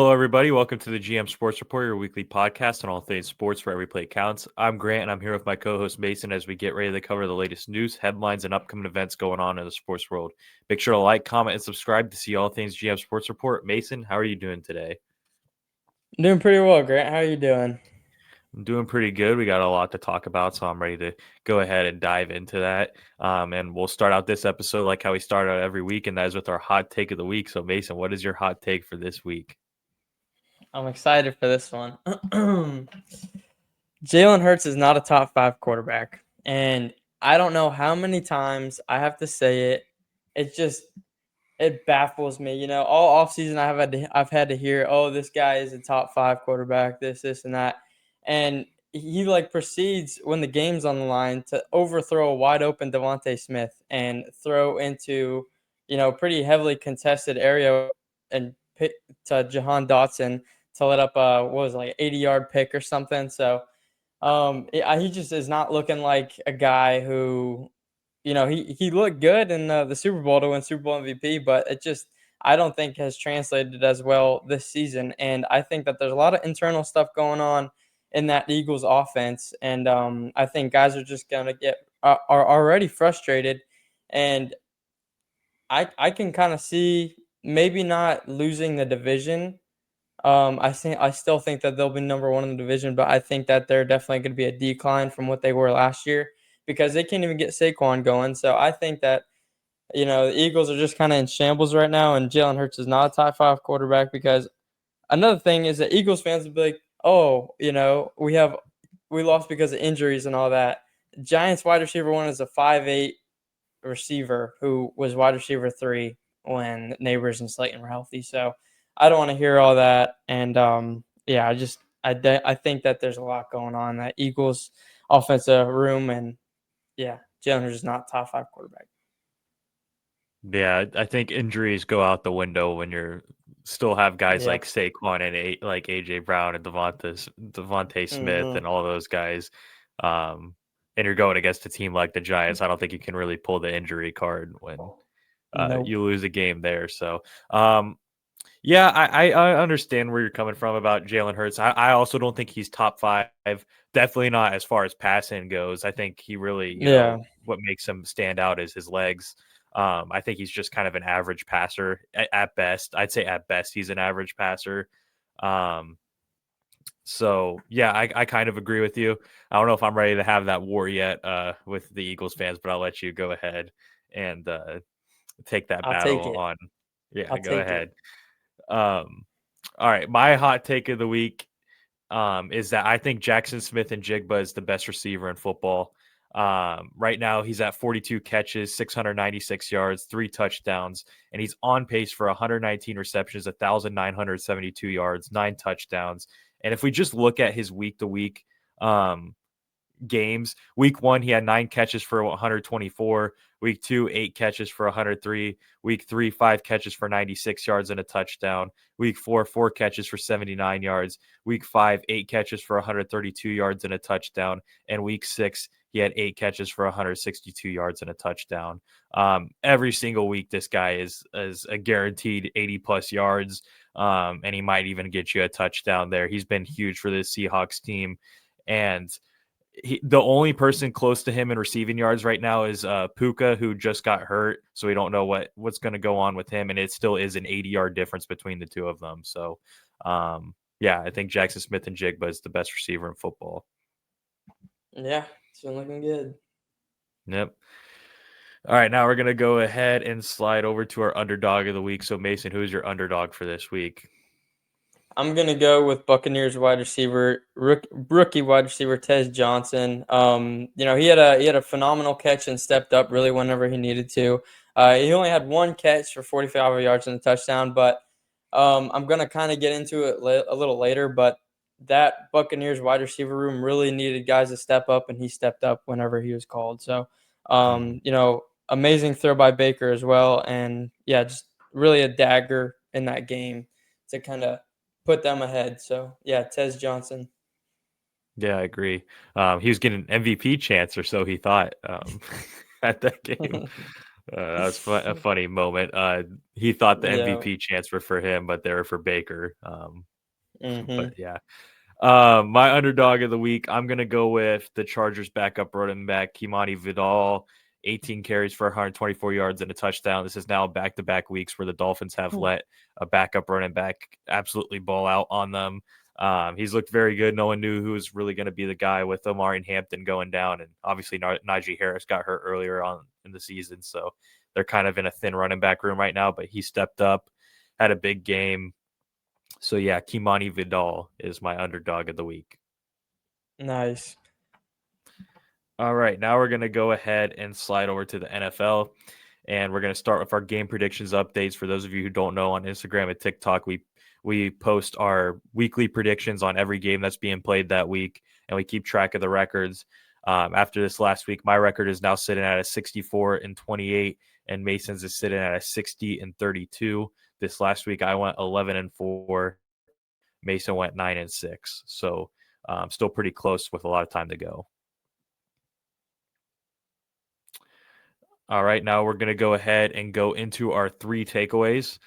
Hello, everybody. Welcome to the GM Sports Report, your weekly podcast on all things sports where every play counts. I'm Grant, and I'm here with my co-host Mason as we get ready to cover the latest news, headlines, and upcoming events going on in the sports world. Make sure to like, comment, and subscribe to see all things GM Sports Report. Mason, how are you doing today? Doing pretty well, Grant. How are you doing? I'm doing pretty good. We got a lot to talk about, so I'm ready to go ahead and dive into that. And we'll start out this episode like how we start out every week, and that is with our hot take of the week. So, Mason, what is your hot take for this week? I'm excited for this one. Jalen Hurts is not a top 5 quarterback. And I don't know how many times I have to say it. It just it baffles me. All offseason I've had to hear, oh, this guy is a top 5 quarterback, this and that. And he proceeds when the game's on the line to overthrow a wide open Devontae Smith and throw into, pretty heavily contested area and pick to Jahan Dotson to let up what was it, like 80-yard pick or something. So he just is not looking like a guy who, he looked good in the Super Bowl to win Super Bowl MVP, but it just I don't think has translated as well this season. And I think that there's a lot of internal stuff going on in that Eagles offense, and I think guys are just gonna get are already frustrated, and I can kind of see maybe not losing the division. I still think that they'll be number one in the division, but I think that they're definitely going to be a decline from what they were last year because they can't even get Saquon going. So I think that the Eagles are just kind of in shambles right now, and Jalen Hurts is not a top 5 quarterback. Because another thing is that Eagles fans will be like, oh, we lost because of injuries and all that. Giants wide receiver one is a 5'8" receiver who was wide receiver 3 when Neighbors and Slayton were healthy. So I don't want to hear all that. And yeah, I think that there's a lot going on in that Eagles offensive room. And yeah, Jalen Hurts is not top 5 quarterback. Yeah, I think injuries go out the window when you're still have guys like Yep. Saquon and like AJ Brown and Devontae Smith Mm-hmm. and all those guys. And you're going against a team like the Giants. I don't think you can really pull the injury card when Nope. you lose a game there. So, yeah, I understand where you're coming from about Jalen Hurts. I also don't think he's top five. Definitely not as far as passing goes. I think he really, Yeah. what makes him stand out is his legs. I think he's just kind of an average passer at best. I'd say at best he's an average passer. Um, so yeah, I kind of agree with you. I don't know if I'm ready to have that war yet with the Eagles fans, but I'll let you go ahead and take that I'll take battle it. on. Yeah, I'll go take it. ahead. Um, all right, my hot take of the week is that I think Jackson Smith and Jigba is the best receiver in football. Right now, he's at 42 catches, 696 yards, 3 touchdowns, and he's on pace for 119 receptions, 1,972 yards, 9 touchdowns. And if we just look at his week to week games. Week 1, he had 9 catches for 124. Week 2, 8 catches for 103. Week 3, 5 catches for 96 yards and a touchdown. Week 4, 4 catches for 79 yards. Week 5, 8 catches for 132 yards and a touchdown. And week 6, he had 8 catches for 162 yards and a touchdown. Every single week, this guy is a guaranteed 80 plus yards, and he might even get you a touchdown there. He's been huge for this Seahawks team, and the only person close to him in receiving yards right now is Puka, who just got hurt, so we don't know what's going to go on with him, and it still is an 80-yard difference between the two of them. So, yeah, I think Jackson Smith and Jigba is the best receiver in football. Yeah, it's been looking good. Yep. All right, now we're going to go ahead and slide over to our underdog of the week. So, Mason, who's your underdog for this week? I'm gonna go with Buccaneers wide receiver, rookie wide receiver Tez Johnson. He had a phenomenal catch and stepped up really whenever he needed to. He only had one catch for 45 yards and a touchdown, but I'm gonna kind of get into it a little later. But that Buccaneers wide receiver room really needed guys to step up, and he stepped up whenever he was called. So, Mhm. amazing throw by Baker as well, and yeah, just really a dagger in that game to kind of put them ahead. So yeah, Tez Johnson. Yeah, I agree. He was getting an MVP chance, or so he thought at that game. That was a funny moment. He thought the Yeah. MVP chants were for him, but they were for Baker. But Mm-hmm. yeah. My underdog of the week, I'm gonna go with the Chargers backup running back Kimani Vidal, 18 carries for 124 yards and a touchdown. This is now back-to-back weeks where the Dolphins have let a backup running back absolutely ball out on them. He's looked very good. No one knew who was really going to be the guy with Omari and Hampton going down, and obviously Najee Harris got hurt earlier on in the season, so they're kind of in a thin running back room right now. But he stepped up, had a big game. So yeah, Kimani Vidal is my underdog of the week. Nice. All right, now we're going to go ahead and slide over to the NFL, and we're going to start with our game predictions updates. For those of you who don't know, on Instagram and TikTok, we post our weekly predictions on every game that's being played that week, and we keep track of the records. After this last week, my record is now sitting at a 64-28, and Mason's is sitting at a 60-32. This last week, I went 11-4. Mason went 9-6. So still pretty close with a lot of time to go. All right, now we're going to go ahead and go into our 3 takeaways.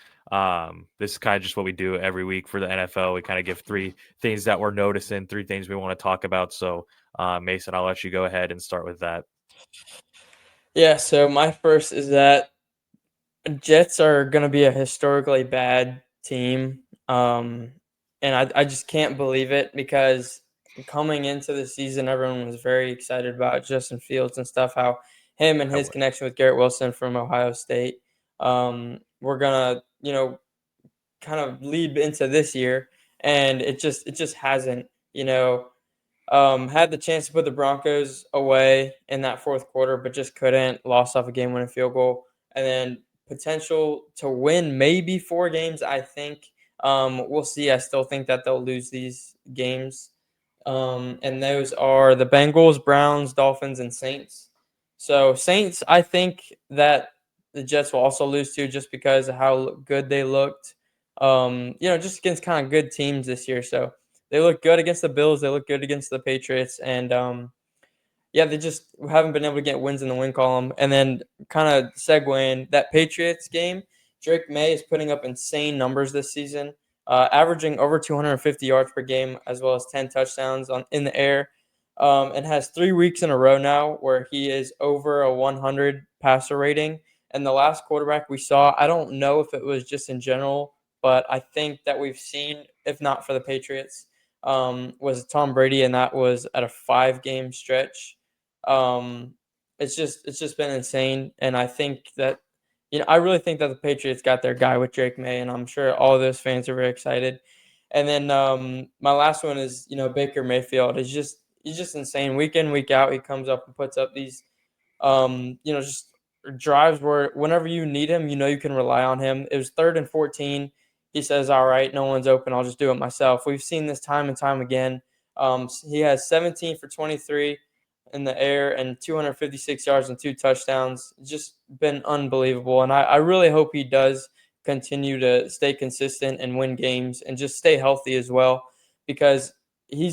This is kind of just what we do every week for the NFL. We kind of give 3 things that we're noticing, 3 things we want to talk about. So, Mason, I'll let you go ahead and start with that. Yeah, so my first is that Jets are going to be a historically bad team. And I just can't believe it because coming into the season, everyone was very excited about Justin Fields and stuff, how him and I his w- connection with Garrett Wilson from Ohio State were going to, kind of lead into this year. And it just hasn't, had the chance to put the Broncos away in that fourth quarter, but just couldn't. Lost off a game-winning field goal, and then potential to win maybe 4 games. I think we'll see. I still think that they'll lose these games, and those are the Bengals, Browns, Dolphins, and Saints. So Saints, I think that the Jets will also lose to just because of how good they looked. Just against kind of good teams this year. So they look good against the Bills. They look good against the Patriots, and yeah, they just haven't been able to get wins in the win column. And then kind of segueing that Patriots game, Drake May is putting up insane numbers this season, averaging over 250 yards per game as well as 10 touchdowns in the air, and has 3 weeks in a row now where he is over a 100 passer rating. And the last quarterback we saw, I don't know if it was just in general, but I think that we've seen, if not for the Patriots, was Tom Brady, and that was at a 5 game stretch. um, it's just been insane, and I think that I really think that the Patriots got their guy with Drake May, and I'm sure all of those fans are very excited. And then my last one is Baker Mayfield is just he's just insane. Week in week out, he comes up and puts up these just drives where whenever you need him, you can rely on him. It was 3rd and 14. He says, "All right, no one's open. I'll just do it myself." We've seen this time and time again. He has 17 for 23 in the air and 256 yards and 2 touchdowns. Just been unbelievable, and I really hope he does continue to stay consistent and win games and just stay healthy as well, because he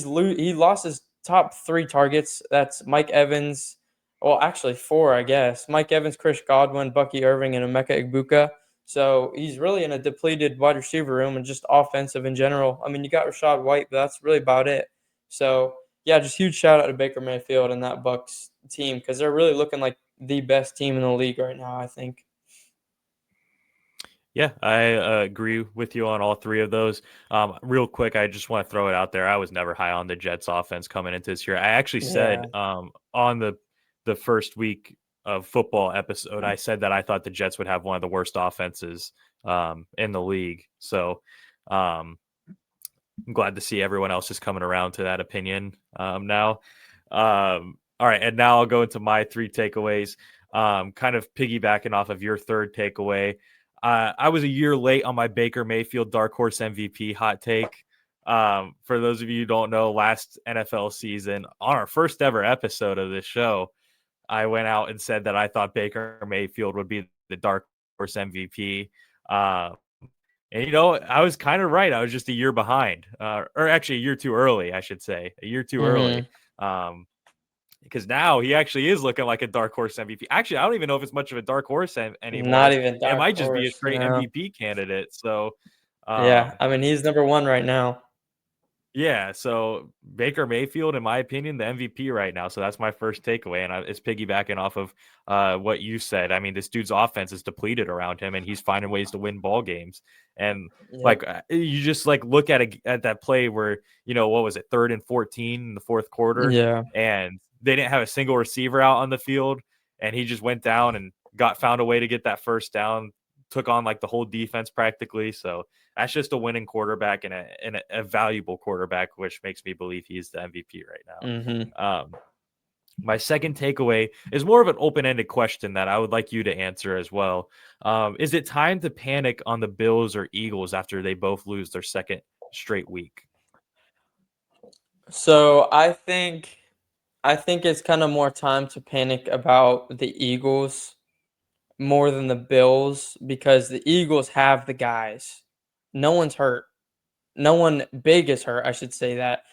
lost his top 3 targets. That's Mike Evans. Well, actually 4, I guess. Mike Evans, Chris Godwin, Bucky Irving, and Emeka Egbuka. So he's really in a depleted wide receiver room and just offensive in general. I mean, you got Rashad White, but that's really about it. So yeah, just huge shout out to Baker Mayfield and that Bucks team because they're really looking like the best team in the league right now, I think. Yeah, I agree with you on all 3 of those. Real quick, I just want to throw it out there. I was never high on the Jets offense coming into this year. I actually said Yeah. on the first week of football episode, I said that I thought the Jets would have one of the worst offenses in the league. So um, I'm glad to see everyone else is coming around to that opinion now. All right, and now I'll go into my 3 takeaways. Kind of piggybacking off of your 3rd takeaway. I was a year late on my Baker Mayfield dark horse MVP hot take. For those of you who don't know, last NFL season, on our first ever episode of this show, I went out and said that I thought Baker Mayfield would be the dark horse MVP. And I was kind of right. I was just a year behind, or actually a year too early, I should say, a year too early. Mm-hmm. Um, because now he actually is looking like a dark horse MVP. Actually, I don't even know if it's much of a dark horse anymore. Not even It dark might just be a horse. straight No. MVP candidate. So, Yeah. um, I mean, he's number one right now. yeah, so Baker Mayfield, in my opinion, the MVP right now. So that's my first takeaway, and it's piggybacking off of what you said. I mean, this dude's offense is depleted around him, and he's finding ways to win ball games. And Yep. you just like look at that play where what was it, 3rd and 14 in the fourth quarter, Yeah. and they didn't have a single receiver out on the field, and he just went down and found a way to get that first down, took on like the whole defense practically. So that's just a winning quarterback and a valuable quarterback, which makes me believe he's the MVP right Mm-hmm. now. My second takeaway is more of an open-ended question that I would like you to answer as well. Is it time to panic on the Bills or Eagles after they both lose their second straight week? So I think it's kind of more time to panic about the Eagles more than the Bills because the Eagles have the guys. No one's hurt. No one big is hurt. I should say that.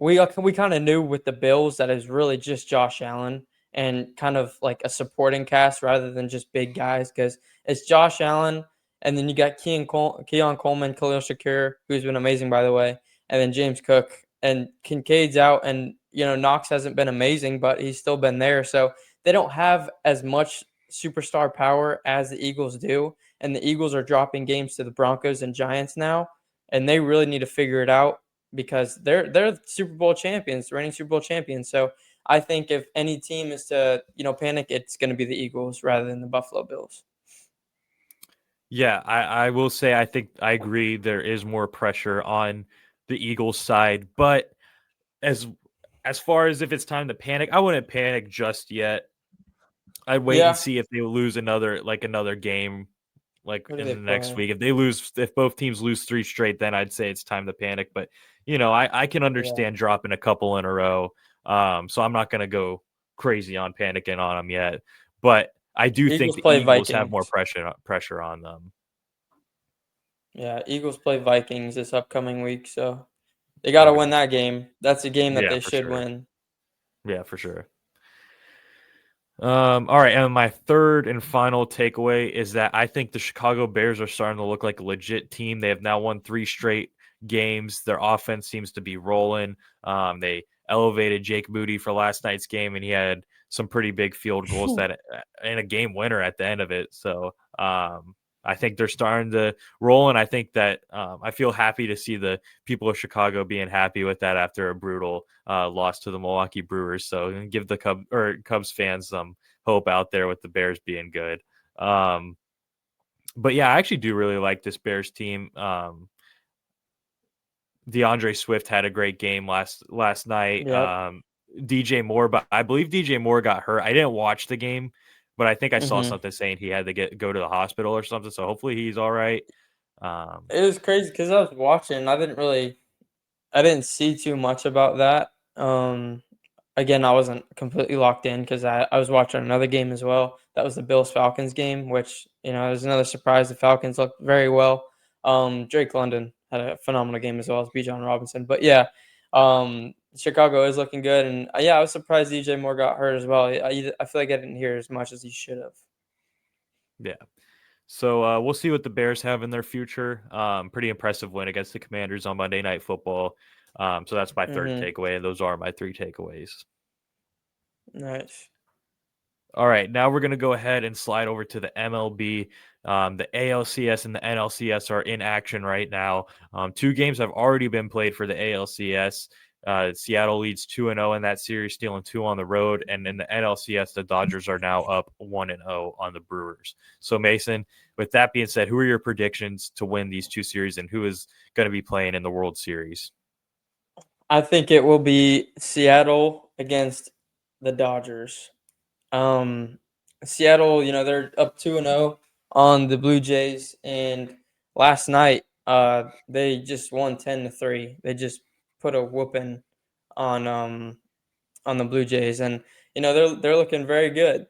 We kind of knew with the Bills that it's really just Josh Allen and kind of like a supporting cast rather than just big guys because it's Josh Allen and then you got Keon Coleman, Khalil Shakir, who's been amazing by the way, and then James Cook and Kincaid's out and Knox hasn't been amazing, but he's still been there. So they don't have as much superstar power as the Eagles do, and the Eagles are dropping games to the Broncos and Giants now, and they really need to figure it out because they're Super Bowl champions, reigning Super Bowl champions. So I think if any team is to panic, it's going to be the Eagles rather than the Buffalo Bills. Yeah, I will say I think I agree there is more pressure on the Eagles side, but as as far as if it's time to panic, I wouldn't panic just yet. I'd wait and Yeah. see if they lose another game like Who do in they the next play? week. If both teams lose 3 straight, then I'd say it's time to panic. But I can Yeah. understand dropping a couple in a row. So I'm not gonna go crazy on panicking on them yet. But I do think Eagles the play Eagles have more Vikings. pressure on them. Yeah, Eagles play Vikings this upcoming week, so they got to win Okay. that game. That's a game that Yeah, they for should sure. win. Yeah, for sure. All right, and my third and final takeaway is that I think the Chicago Bears are starting to look like a legit team. They have now won 3 straight games. Their offense seems to be rolling. They elevated Jake Moody for last night's game, and he had some pretty big field goals that and a game winner at the end of it. So I think they're starting to roll, and I think that I feel happy to see the people of Chicago being happy with that after a brutal loss to the Milwaukee Brewers. So give the Cubs fans some hope out there with the Bears being good. But yeah, I actually do really like this Bears team. DeAndre Swift had a great game last night. Yep. DJ Moore, but I believe DJ Moore got hurt. I didn't watch the game, but I think I saw Mhm. something saying he had to go to the hospital or something. So hopefully he's all right. It was crazy because I was watching. I didn't see too much about that. Again, I wasn't completely locked in because I was watching another game as well. That was the Bills Falcons game, which was another surprise. The Falcons looked very well. Drake London had a phenomenal game as well as Bijan Robinson. But yeah, Chicago is looking good, and yeah, I was surprised DJ Moore got hurt as well. I feel like I didn't hear as much as he should have. Yeah. So we'll see what the Bears have in their future. Pretty impressive win against the Commanders on Monday Night Football. So that's my third Mm-hmm. takeaway, and those are my 3 takeaways. Nice. All right, now we're going to go ahead and slide over to the MLB. The ALCS and the NLCS are in action right now. 2 games have already been played for the ALCS. Seattle leads 2-0 in that series, stealing 2 on the road. And in the NLCS, the Dodgers are now up 1-0 on the Brewers. So, Mason, with that being said, who are your predictions to win these 2 series, and who is going to be playing in the World Series? I think it will be Seattle against the Dodgers. Um, Seattle, they're up 2-0 on the Blue Jays, and last night, they just won 10-3. They just put a whooping on on the Blue Jays, and they're looking very good.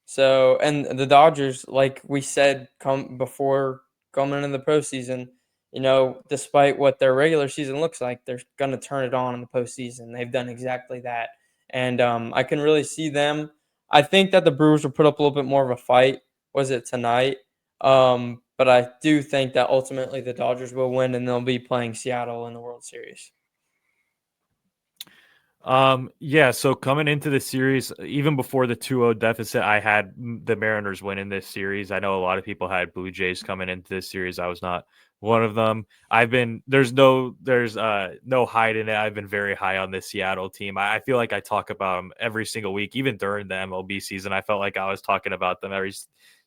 So, and the Dodgers, like we said, come before coming into the postseason, despite what their regular season looks like, they're gonna turn it on in the postseason. They've done exactly that, and I can really see them. I think that the Brewers will put up a little bit more of a fight. Was it tonight? But I do think that ultimately the Dodgers will win, and they'll be playing Seattle in the World Series. Yeah, so coming into the series, even before the 2-0 deficit, I had the Mariners winning this series. I know a lot of people had Blue Jays coming into this series. I was not one of them. There's no hiding it. I've been very high on this Seattle team. I feel like I talk about them every single week, even during the MLB season. I felt like I was talking about them every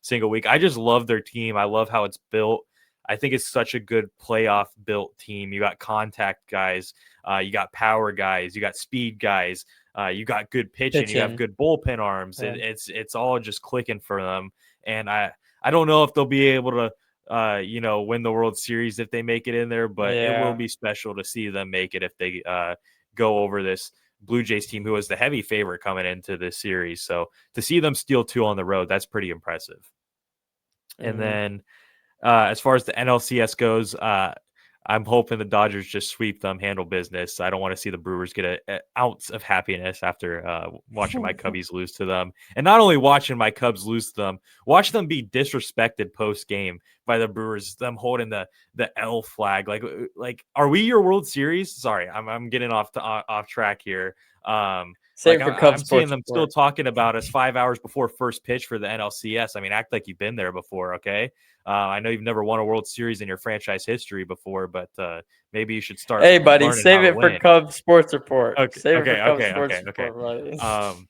single week. I just love their team. I love how it's built. I think it's such a good playoff built team. You got contact guys, you got power guys, you got speed guys, you got good pitching, you have Pitching. good bullpen arms. Yeah. It's all just clicking for them. And I don't know if they'll be able to win the World Series if they make it in there, but it will Yeah. be special to see them make it if they go over this Blue Jays team, who was the heavy favorite coming into this series. So to see them steal two on the road, that's pretty impressive. And Hmm. then as far as the NLCS goes, I'm hoping the Dodgers just sweep them, handle business. I don't want to see the Brewers get an ounce of happiness after watching my Cubbies lose to them. And not only watching my Cubs lose to them, watch them be disrespected post game by the Brewers, them holding the L flag. Like, are we your World Series? Sorry, I'm getting off track here. Save Like it for I'm Cubs seeing Sports them still Report. talking about us 5 hours before first pitch for the NLCS. I mean, act like you've been there before, okay? I know you've never won a World Series in your franchise history before, but maybe you should start Hey, buddy, learning how save to it for win. Cubs Sports Report. Okay, Save it for okay, Cubs okay, Sports okay, okay. Report, buddy. Um,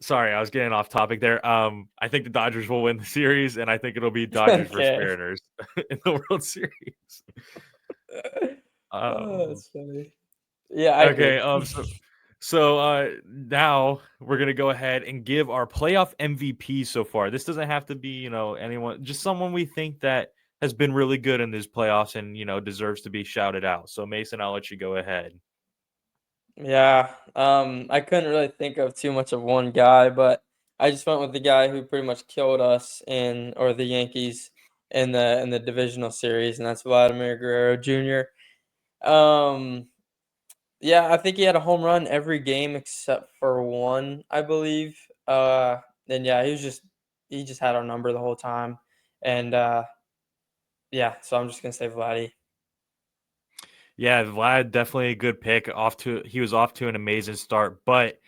Sorry, I was getting off topic there. I think the Dodgers will win the series, and I think it'll be Dodgers versus Okay. Mariners in the World Series. Oh, Um, that's funny. Yeah, I okay. agree. So now we're gonna go ahead and give our playoff MVP so far. This doesn't have to be, anyone, just someone we think that has been really good in these playoffs and deserves to be shouted out. So Mason, I'll let you go ahead. Yeah, I couldn't really think of too much of one guy, but I just went with the guy who pretty much killed us or the Yankees in the divisional series, and that's Vladimir Guerrero Jr. Um, yeah, I think he had a home run every game except for one, I believe. And yeah, he just had our number the whole time, and yeah, so I'm just gonna say Vladdy. Yeah, Vlad definitely a good pick. He was off to an amazing start, but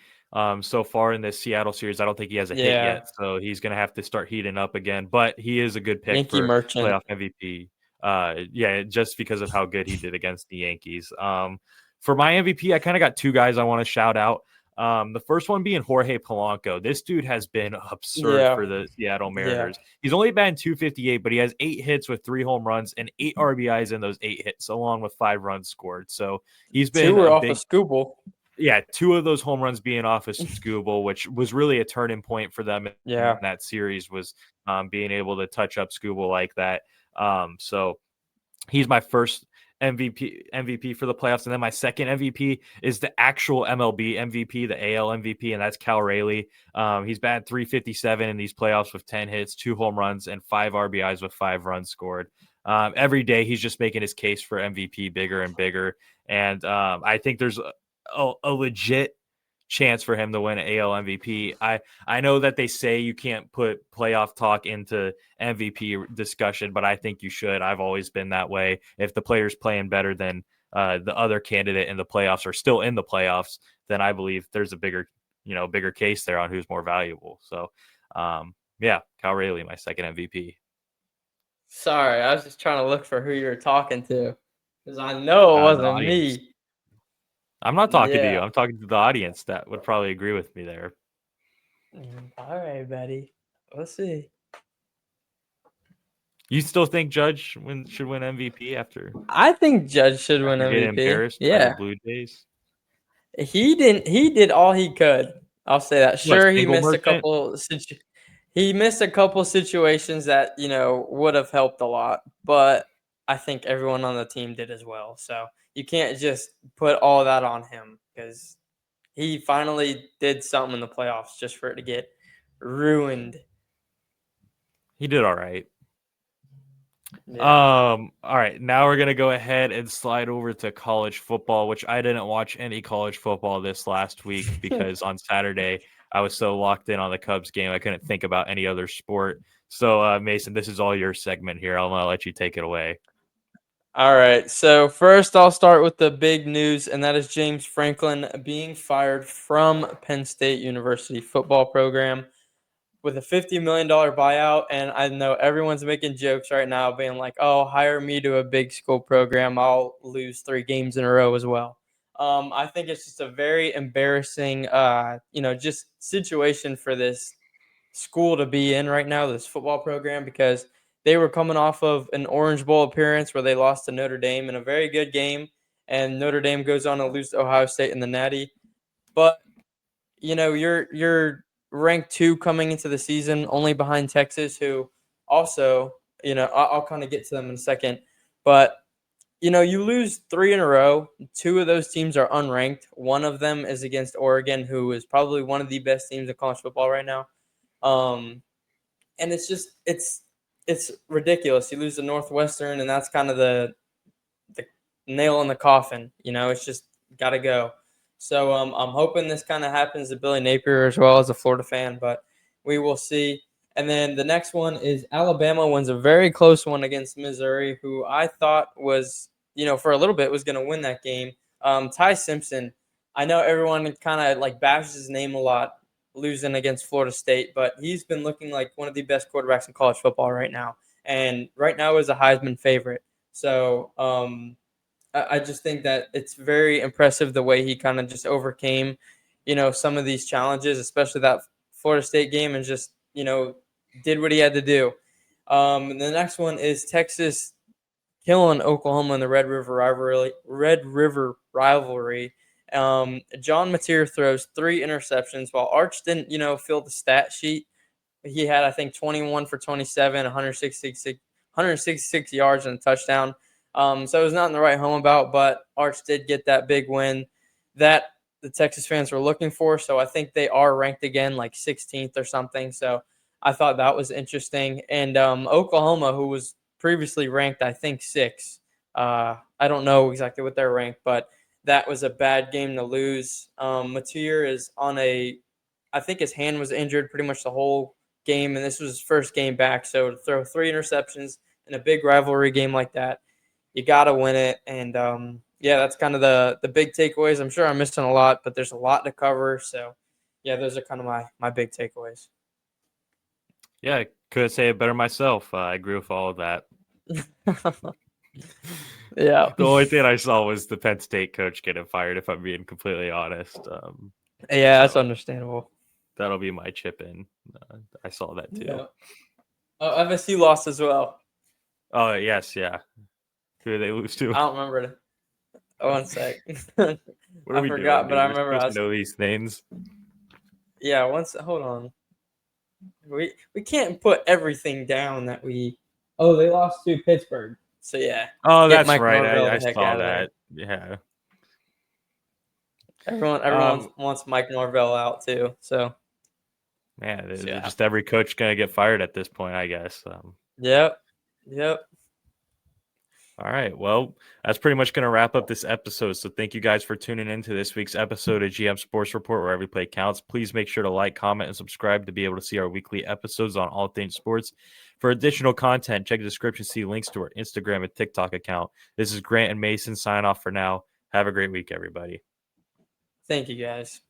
so far in this Seattle series, I don't think he has a hit Yeah, yet. So he's gonna have to start heating up again. But he is a good pick Yankee for merchant. playoff MVP. Yeah, just because of how good he did against the Yankees. For my MVP, I kind of got two guys I want to shout out. The first one being Jorge Polanco. This dude has been absurd Yeah, for the Seattle yeah. Mariners. He's only batting 258, but he has 8 hits with 3 home runs and 8 RBIs in those 8 hits, along with 5 runs scored. So he's Two been were a off of big, Scooble. yeah, 2 of those home runs being off of Scooble, which was really a turning point for them in Yeah. that series, was being able to touch up Scooble like that. So he's my first MVP for the playoffs, and then my second MVP is the actual MLB MVP, the AL MVP, and that's Cal Raleigh. He's batted 357 in these playoffs with 10 hits, 2 home runs, and 5 RBIs with 5 runs scored. Every day he's just making his case for MVP bigger and bigger, and I think there's a legit chance for him to win AL MVP. I know that they say you can't put playoff talk into MVP discussion, but I think you should. I've always been that way. If the player's playing better than the other candidate in the playoffs or still in the playoffs, then I believe there's a bigger case there on who's more valuable. So, yeah, Cal Raleigh, my second MVP. Sorry, I was just trying to look for who you were talking to, because I know it The wasn't audience. me. I'm not talking to you. Yeah. I'm talking to the audience that would probably agree with me there. All right, buddy. Let's see. You still think Judge should win MVP after I think Judge should win getting MVP. embarrassed by the Yeah. Blue Jays? He did all he could. I'll say that. What, Sure, he single missed a merchant? couple he missed a couple situations that, would have helped a lot, but I think everyone on the team did as well. So, you can't just put all that on him because he finally did something in the playoffs just for it to get ruined. He did all right. Yeah. All right, now we're gonna go ahead and slide over to college football, which I didn't watch any college football this last week because on Saturday I was so locked in on the Cubs game I couldn't think about any other sport. So, Mason, this is all your segment here. I'll let you take it away. All right. So first, I'll start with the big news, and that is James Franklin being fired from Penn State University football program with a $50 million buyout. And I know everyone's making jokes right now, being like, "Oh, hire me to a big school program. I'll lose 3 games in a row as well." I think it's just a very embarrassing, just situation for this school to be in right now, this football program, because they were coming off of an Orange Bowl appearance where they lost to Notre Dame in a very good game, and Notre Dame goes on to lose to Ohio State in the Natty. But you're ranked 2 coming into the season, only behind Texas, who also, I'll kind of get to them in a second, but you lose 3 in a row. 2 of those teams are unranked. One of them is against Oregon, who is probably one of the best teams in college football right now. Um, and it's ridiculous. You lose to Northwestern, and that's kind of the nail in the coffin. It's just got to go. So I'm hoping this kind of happens to Billy Napier as well as a Florida fan, but we will see. And then the next one is Alabama wins a very close one against Missouri, who I thought was, for a little bit was going to win that game. Ty Simpson, I know everyone kind of like bashes his name a lot, losing against Florida State, but he's been looking like one of the best quarterbacks in college football right now, and right now is a Heisman favorite. So I just think that it's very impressive the way he kind of just overcame, some of these challenges, especially that Florida State game, and just did what he had to do. And the next one is Texas killing Oklahoma in the Red River rivalry. John Mateer throws 3 interceptions, while Arch didn't, fill the stat sheet. He had, I think, 21 for 27, 166 yards and a touchdown. So it was not in the right home about, but Arch did get that big win that the Texas fans were looking for. So I think they are ranked again, like 16th or something. So I thought that was interesting. And Oklahoma, who was previously ranked, I think, 6. I don't know exactly what they're ranked, but that was a bad game to lose. Mateer is on I think his hand was injured pretty much the whole game, and this was his first game back. So to throw 3 interceptions in a big rivalry game like that, you got to win it. And yeah, that's kind of the big takeaways. I'm sure I'm missing a lot, but there's a lot to cover. So yeah, those are kind of my big takeaways. Yeah, I couldn't say it better myself. I agree with all of that. Yeah. The only thing I saw was the Penn State coach getting fired, if I'm being completely honest. Yeah, that's So understandable. that'll be my chip in. I saw that too. Yeah. Oh, FSU lost as well. Oh, yes, yeah. Who did they lose to? I don't remember it. Oh, 1 sec. What are I we doing, forgot, but dude? I We're remember supposed to know these names. yeah, hold on. We can't put everything down that we. Oh, they lost to Pittsburgh. So yeah, Oh, get that's Mike right. Norvell I the heck saw out of there. that. Yeah. Everyone wants Mike Norvell out too. So Man, yeah. just every coach gonna get fired at this point, I guess. Yep. Yep. All right. Well, that's pretty much going to wrap up this episode. So thank you guys for tuning in to this week's episode of GM Sports Report, where every play counts. Please make sure to like, comment, and subscribe to be able to see our weekly episodes on all things sports. For additional content, check the description, see links to our Instagram and TikTok account. This is Grant and Mason. Sign off for now. Have a great week, everybody. Thank you guys.